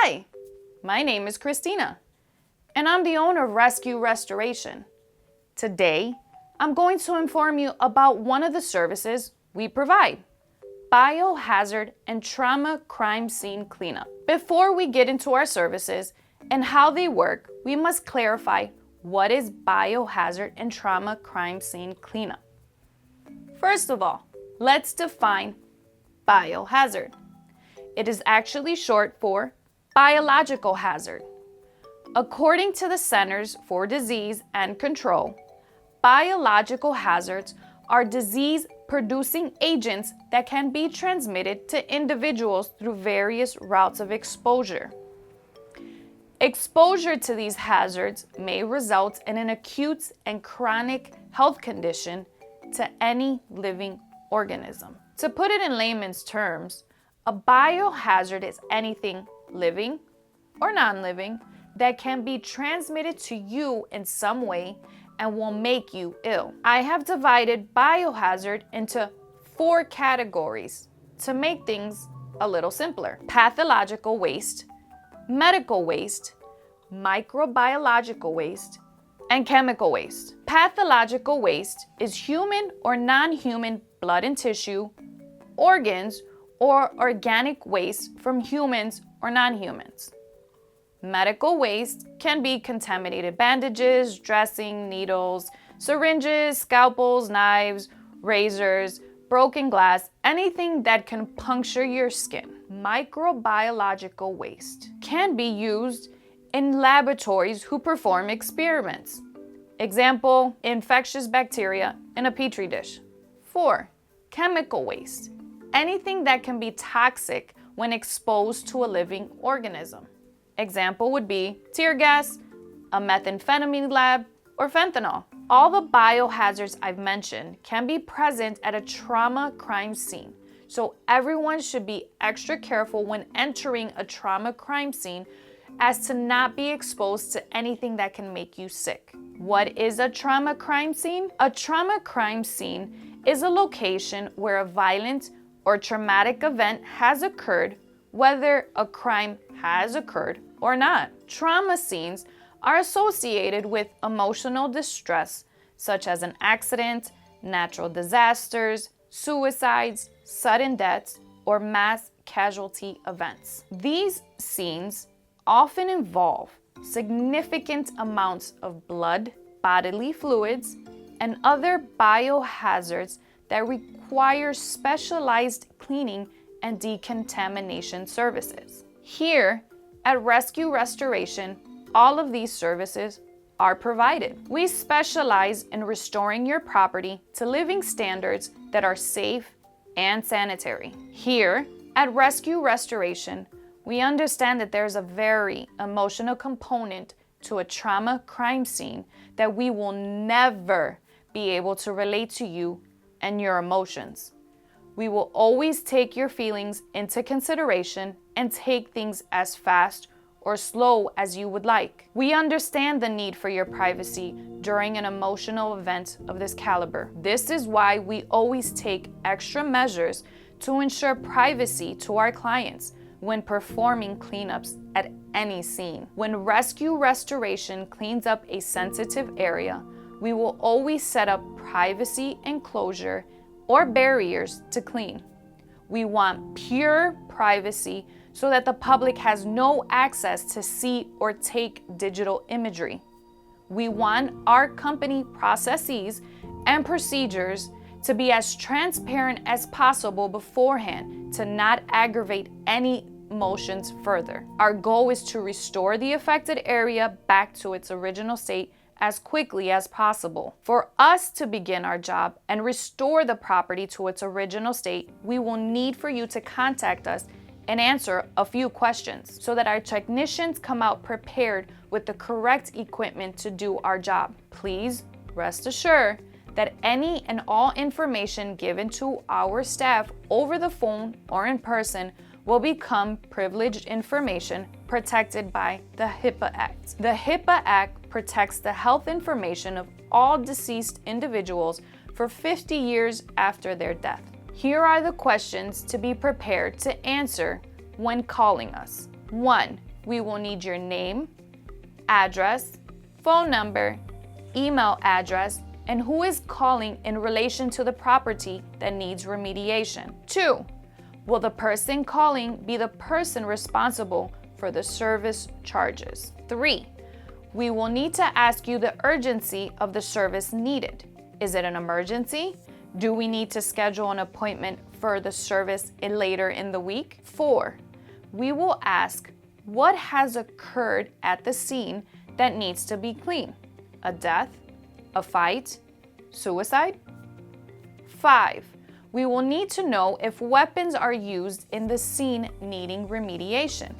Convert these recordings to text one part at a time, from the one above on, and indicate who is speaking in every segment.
Speaker 1: Hi, my name is Christina, and I'm the owner of Rescue Restoration. Today, I'm going to inform you about one of the services we provide, biohazard and trauma crime scene cleanup. Before we get into our services and how they work, we must clarify what is biohazard and trauma crime scene cleanup. First of all, let's define biohazard. It is actually short for biological hazard. According to the Centers for Disease and Control, biological hazards are disease-producing agents that can be transmitted to individuals through various routes of exposure. Exposure to these hazards may result in an acute and chronic health condition to any living organism. To put it in layman's terms, a biohazard is anything living or non-living that can be transmitted to you in some way and will make you ill. I have divided biohazard into 4 categories to make things a little simpler: pathological waste, medical waste, microbiological waste, and chemical waste. Pathological waste is human or non-human blood and tissue, organs, or organic waste from humans or non-humans. Medical waste can be contaminated bandages, dressing, needles, syringes, scalpels, knives, razors, broken glass, anything that can puncture your skin. Microbiological waste can be used in laboratories who perform experiments. Example, infectious bacteria in a petri dish. 4. Chemical waste. Anything that can be toxic when exposed to a living organism. Example would be tear gas, a methamphetamine lab, or fentanyl. All the biohazards I've mentioned can be present at a trauma crime scene, so everyone should be extra careful when entering a trauma crime scene as to not be exposed to anything that can make you sick. What is a trauma crime scene? A trauma crime scene is a location where a violent or traumatic event has occurred, whether a crime has occurred or not. Trauma scenes are associated with emotional distress, such as an accident, natural disasters, suicides, sudden deaths, or mass casualty events. These scenes often involve significant amounts of blood, bodily fluids, and other biohazards that require specialized cleaning and decontamination services. Here at Rescue Restoration, all of these services are provided. We specialize in restoring your property to living standards that are safe and sanitary. Here at Rescue Restoration, we understand that there's a very emotional component to a trauma crime scene that we will never be able to relate to you and your emotions. We will always take your feelings into consideration and take things as fast or slow as you would like. We understand the need for your privacy during an emotional event of this caliber. This is why we always take extra measures to ensure privacy to our clients when performing cleanups at any scene. When Rescue Restoration cleans up a sensitive area, we will always set up privacy enclosure or barriers to clean. We want pure privacy so that the public has no access to see or take digital imagery. We want our company processes and procedures to be as transparent as possible beforehand to not aggravate any emotions further. Our goal is to restore the affected area back to its original state as quickly as possible. For us to begin our job and restore the property to its original state, we will need for you to contact us and answer a few questions so that our technicians come out prepared with the correct equipment to do our job. Please rest assured that any and all information given to our staff over the phone or in person will become privileged information protected by the HIPAA Act. The HIPAA Act protects the health information of all deceased individuals for 50 years after their death. Here are the questions to be prepared to answer when calling us. 1. we will need your name, address, phone number, email address, and who is calling in relation to the property that needs remediation. 2, will the person calling be the person responsible for the service charges? 3, we will need to ask you the urgency of the service needed. Is it an emergency? Do we need to schedule an appointment for the service later in the week? 4, we will ask what has occurred at the scene that needs to be cleaned. A death, a fight, suicide? 5, we will need to know if weapons are used in the scene needing remediation.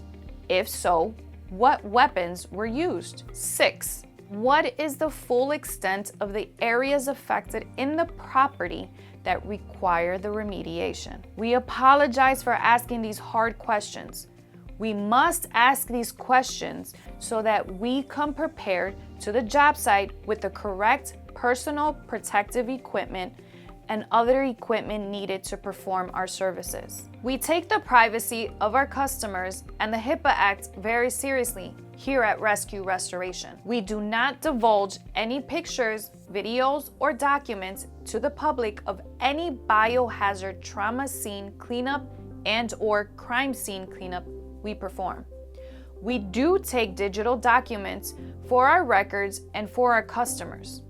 Speaker 1: If so, what weapons were used? 6, what is the full extent of the areas affected in the property that require the remediation? We apologize for asking these hard questions. We must ask these questions so that we come prepared to the job site with the correct personal protective equipment and other equipment needed to perform our services. We take the privacy of our customers and the HIPAA Act very seriously here at Rescue Restoration. We do not divulge any pictures, videos, or documents to the public of any biohazard trauma scene cleanup and/or crime scene cleanup we perform. We do take digital documents for our records and for our customers.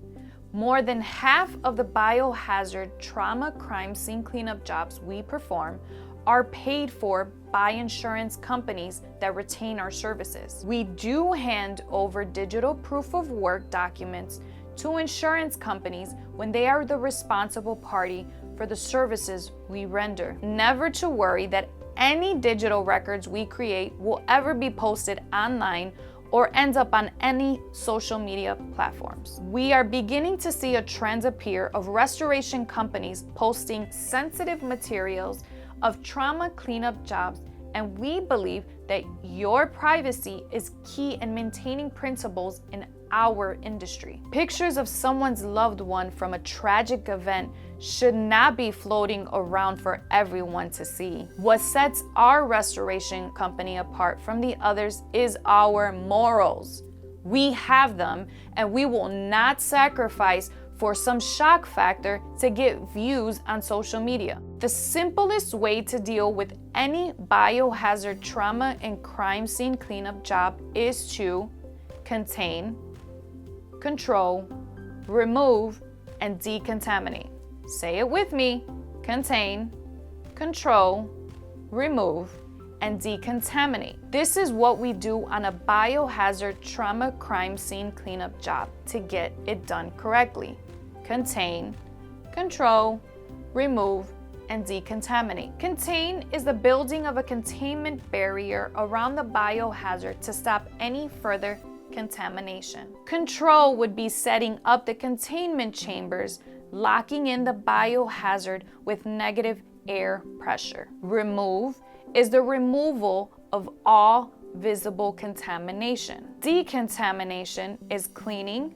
Speaker 1: More than half of the biohazard trauma crime scene cleanup jobs we perform are paid for by insurance companies that retain our services. We do hand over digital proof of work documents to insurance companies when they are the responsible party for the services we render. Never to worry that any digital records we create will ever be posted online or end up on any social media platforms. We are beginning to see a trend appear of restoration companies posting sensitive materials of trauma cleanup jobs, and we believe that your privacy is key in maintaining principles in our industry. Pictures of someone's loved one from a tragic event should not be floating around for everyone to see. What sets our restoration company apart from the others is our morals. We have them, and we will not sacrifice for some shock factor to get views on social media. The simplest way to deal with any biohazard trauma and crime scene cleanup job is to contain, control, remove, and decontaminate. Say it with me: contain, control, remove, and decontaminate. This is what we do on a biohazard trauma crime scene cleanup job to get it done correctly. Contain, control, remove, and decontaminate. Contain is the building of a containment barrier around the biohazard to stop any further contamination. Control would be setting up the containment chambers, locking in the biohazard with negative air pressure. Remove is the removal of all visible contamination. Decontamination is cleaning,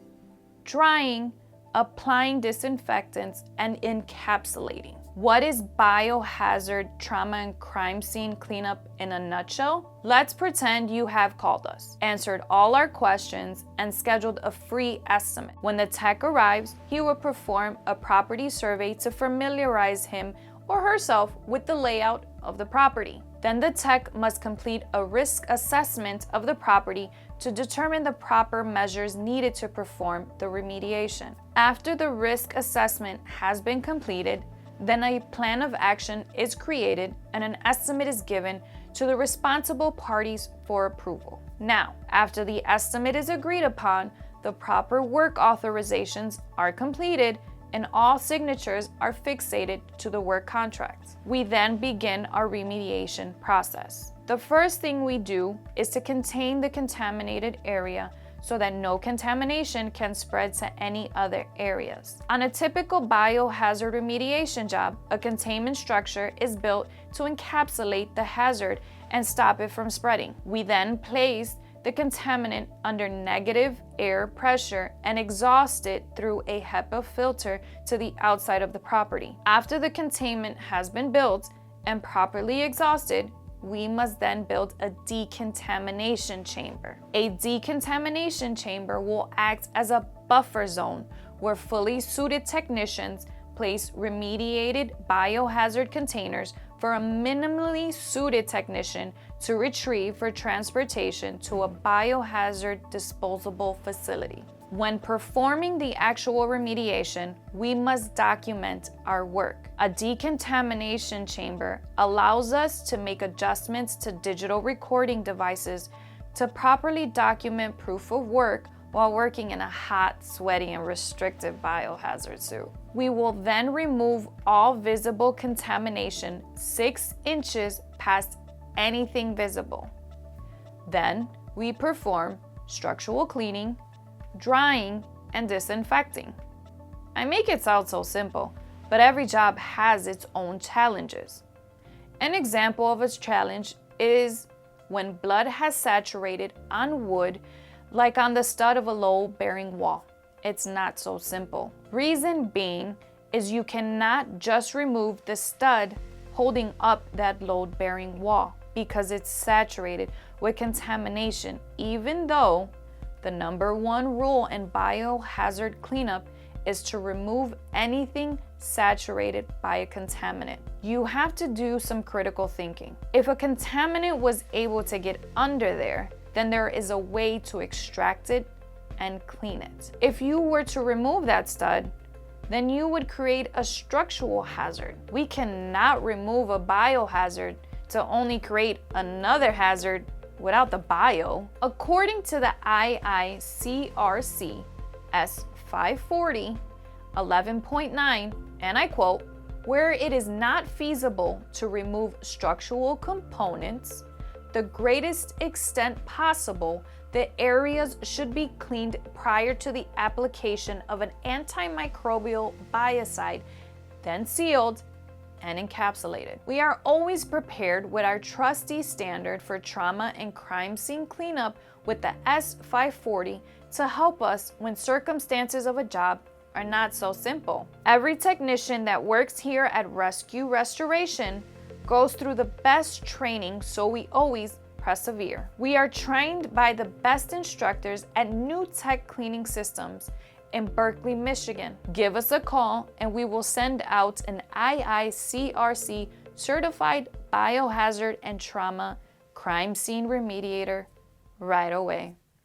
Speaker 1: drying, applying disinfectants, and encapsulating. What is biohazard trauma and crime scene cleanup in a nutshell? Let's pretend you have called us, answered all our questions, and scheduled a free estimate. When the tech arrives, he will perform a property survey to familiarize him or herself with the layout of the property. Then the tech must complete a risk assessment of the property to determine the proper measures needed to perform the remediation. After the risk assessment has been completed, then a plan of action is created and an estimate is given to the responsible parties for approval. Now, after the estimate is agreed upon, the proper work authorizations are completed and all signatures are fixated to the work contracts. We then begin our remediation process. The first thing we do is to contain the contaminated area so that no contamination can spread to any other areas. On a typical biohazard remediation job, a containment structure is built to encapsulate the hazard and stop it from spreading. We then place the contaminant under negative air pressure and exhaust it through a HEPA filter to the outside of the property. After the containment has been built and properly exhausted, we must then build a decontamination chamber. A decontamination chamber will act as a buffer zone where fully suited technicians place remediated biohazard containers for a minimally suited technician to retrieve for transportation to a biohazard disposable facility. When performing the actual remediation, we must document our work. A decontamination chamber allows us to make adjustments to digital recording devices to properly document proof of work while working in a hot, sweaty, and restrictive biohazard suit. We will then remove all visible contamination 6 inches past anything visible. Then we perform structural cleaning, drying, and disinfecting. I make it sound so simple, but every job has its own challenges. An example of a challenge is when blood has saturated on wood, like on the stud of a load-bearing wall. It's not so simple. Reason being is you cannot just remove the stud holding up that load-bearing wall because it's saturated with contamination, even though the number one rule in biohazard cleanup is to remove anything saturated by a contaminant. You have to do some critical thinking. If a contaminant was able to get under there, then there is a way to extract it and clean it. If you were to remove that stud, then you would create a structural hazard. We cannot remove a biohazard to only create another hazard without the bio. According to the IICRC S540 11.9, and I quote, where it is not feasible to remove structural components, the greatest extent possible, the areas should be cleaned prior to the application of an antimicrobial biocide, then sealed and encapsulated. We are always prepared with our trusty standard for trauma and crime scene cleanup with the S540 to help us when circumstances of a job are not so simple. Every technician that works here at Rescue Restoration goes through the best training, so we always persevere. We are trained by the best instructors at New Tech Cleaning Systems in Berkeley, Michigan. Give us a call and we will send out an IICRC certified biohazard and trauma crime scene remediator right away.